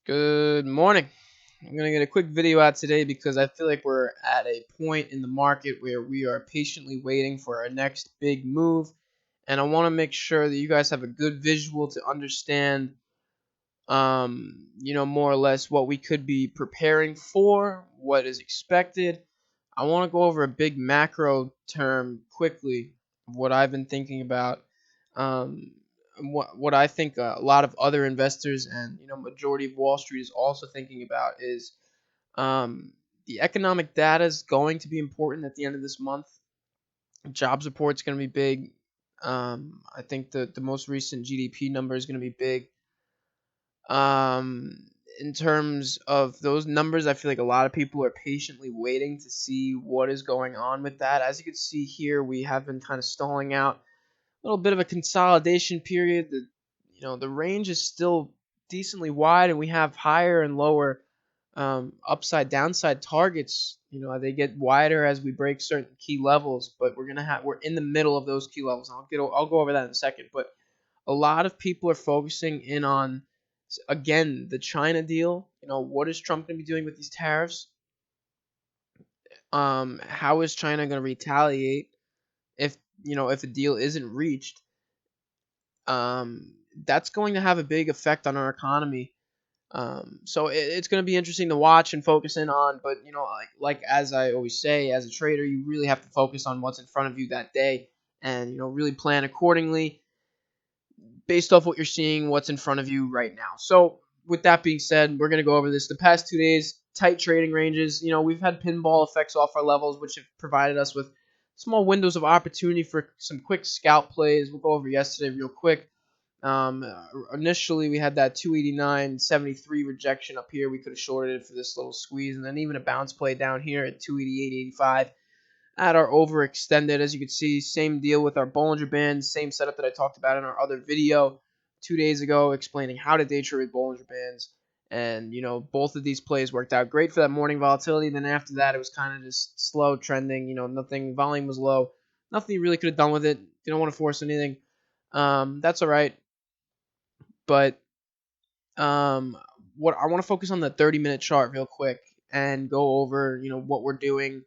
Good morning. I'm going to get a quick video out today because I feel like we're at a point in the market where we are patiently waiting for our next big move. And I want to make sure that you guys have a good visual to understand, more or less what we could be preparing for, what is expected. I want to go over a big macro term quickly, of what I've been thinking about. Um, what I think a lot of other investors and majority of Wall Street is also thinking about is um, the economic data is going to be important at the end of this month. Jobs report is going to be big. I think the most recent GDP number is going to be big. Um, in terms of those numbers, I feel like a lot of people are patiently waiting to see what is going on with that. As you can see here, we have been kind of stalling out a little bit of a consolidation period. The range is still decently wide, and we have higher and lower upside downside targets. They get wider as we break certain key levels, but we're in the middle of those key levels. I'll go over that in a second, but a lot of people are focusing in on, again, the China deal. What is Trump going to be doing with these tariffs? How is China going to retaliate if a deal isn't reached? That's going to have a big effect on our economy. So it's going to be interesting to watch and focus in on. But like as I always say, as a trader, you really have to focus on what's in front of you that day, and really plan accordingly based off what you're seeing, what's in front of you right now. So with that being said, we're going to go over this. The past 2 days, tight trading ranges. We've had pinball effects off our levels, which have provided us with small windows of opportunity for some quick scalp plays. We'll go over yesterday real quick. Initially, we had that 289.73 rejection up here. We could have shorted it for this little squeeze, and then even a bounce play down here at 288.85 at our overextended. As you can see, same deal with our Bollinger Bands, same setup that I talked about in our other video 2 days ago explaining how to day trade with Bollinger Bands. And, both of these plays worked out great for that morning volatility. Then after that, it was kind of just slow trending. Nothing, volume was low. Nothing you really could have done with it. Didn't want to force anything. That's all right. But what I want to focus on the 30-minute chart real quick and go over, what we're doing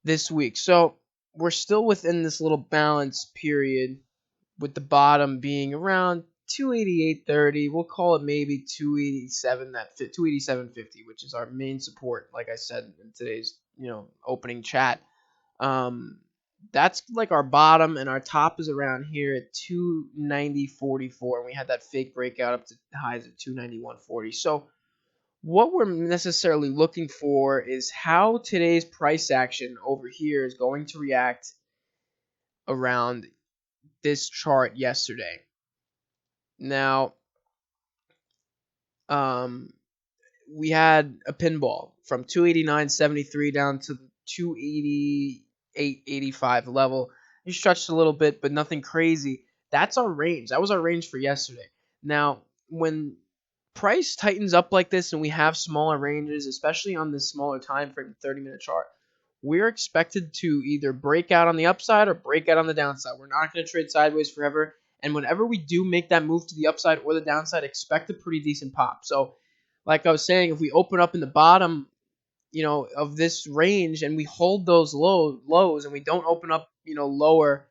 this week. So we're still within this little balance period with the bottom being around 288.30. We'll call it maybe 287, that 287.50, which is our main support, like I said in today's opening chat. That's like our bottom, and our top is around here at 290.44, and we had that fake breakout up to highs of 291.40. So what we're necessarily looking for is how today's price action over here is going to react around this chart yesterday. Now, we had a pinball from 289.73 down to the 288.85 level. It stretched a little bit, but nothing crazy. That's our range. That was our range for yesterday. Now, when price tightens up like this and we have smaller ranges, especially on this smaller time frame, 30-minute chart, we're expected to either break out on the upside or break out on the downside. We're not going to trade sideways forever. And whenever we do make that move to the upside or the downside, expect a pretty decent pop. So, like I was saying, if we open up in the bottom, of this range and we hold those lows and we don't open up, lower,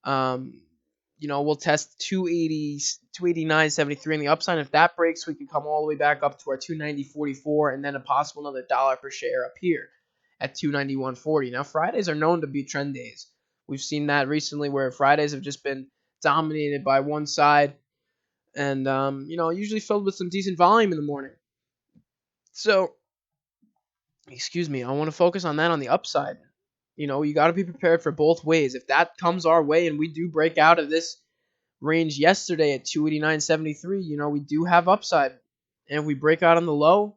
we'll test 280, 289.73 on the upside. If that breaks, we can come all the way back up to our 290.44 and then a possible another dollar per share up here at 291.40. Now, Fridays are known to be trend days. We've seen that recently where Fridays have just been dominated by one side and, usually filled with some decent volume in the morning. So, excuse me, I want to focus on that on the upside. You got to be prepared for both ways. If that comes our way and we do break out of this range yesterday at 289.73, we do have upside. And if we break out on the low,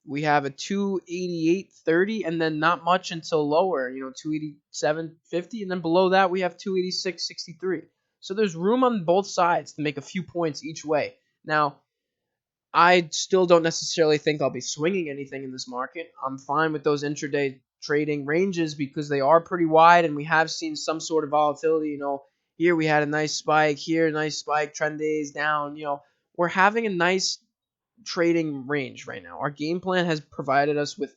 we have a 288.30 and then not much until lower, 287.50, and then below that we have 286.63. So there's room on both sides to make a few points each way. Now, I still don't necessarily think I'll be swinging anything in this market. I'm fine with those intraday trading ranges because they are pretty wide and we have seen some sort of volatility. Here we had a nice spike, here a nice spike, trend days down. We're having a nice trading range right now. Our game plan has provided us with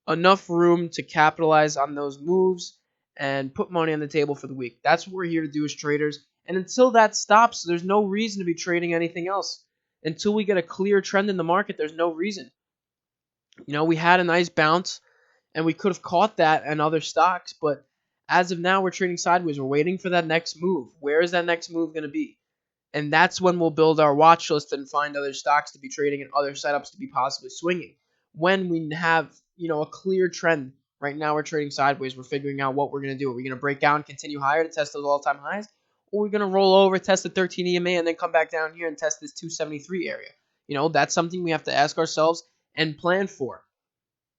enough room to capitalize on those moves and put money on the table for the week. That's what we're here to do as traders. And until that stops, there's no reason to be trading anything else. Until we get a clear trend in the market, there's no reason. We had a nice bounce and we could have caught that and other stocks, but as of now, we're trading sideways. We're waiting for that next move. Where is that next move going to be? And that's when we'll build our watch list and find other stocks to be trading and other setups to be possibly swinging. When we have, a clear trend. Right now we're trading sideways. We're figuring out what we're going to do. Are we going to break down, continue higher to test those all-time highs? Or are we going to roll over, test the 13 EMA, and then come back down here and test this 273 area? That's something we have to ask ourselves and plan for.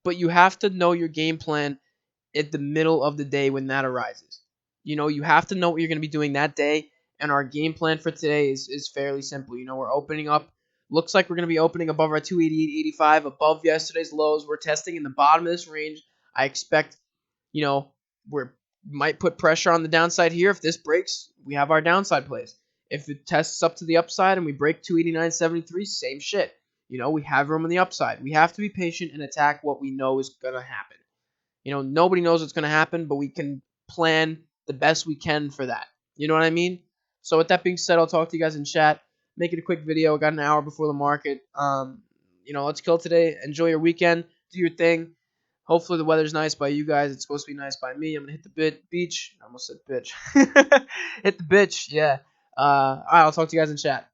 But you have to know your game plan at the middle of the day when that arises. You have to know what you're going to be doing that day, and our game plan for today is fairly simple. We're opening up. Looks like we're going to be opening above our 288.85, above yesterday's lows. We're testing in the bottom of this range. I expect, we might put pressure on the downside here. If this breaks, we have our downside plays. If it tests up to the upside and we break 289.73, same shit. We have room on the upside. We have to be patient and attack what we know is going to happen. Nobody knows what's going to happen, but we can plan the best we can for that. You know what I mean? So with that being said, I'll talk to you guys in chat. Make it a quick video. I got an hour before the market. Let's kill today. Enjoy your weekend. Do your thing. Hopefully the weather's nice by you guys. It's supposed to be nice by me. I'm going to hit the beach. I almost said bitch. Hit the bitch, yeah. All right, I'll talk to you guys in chat.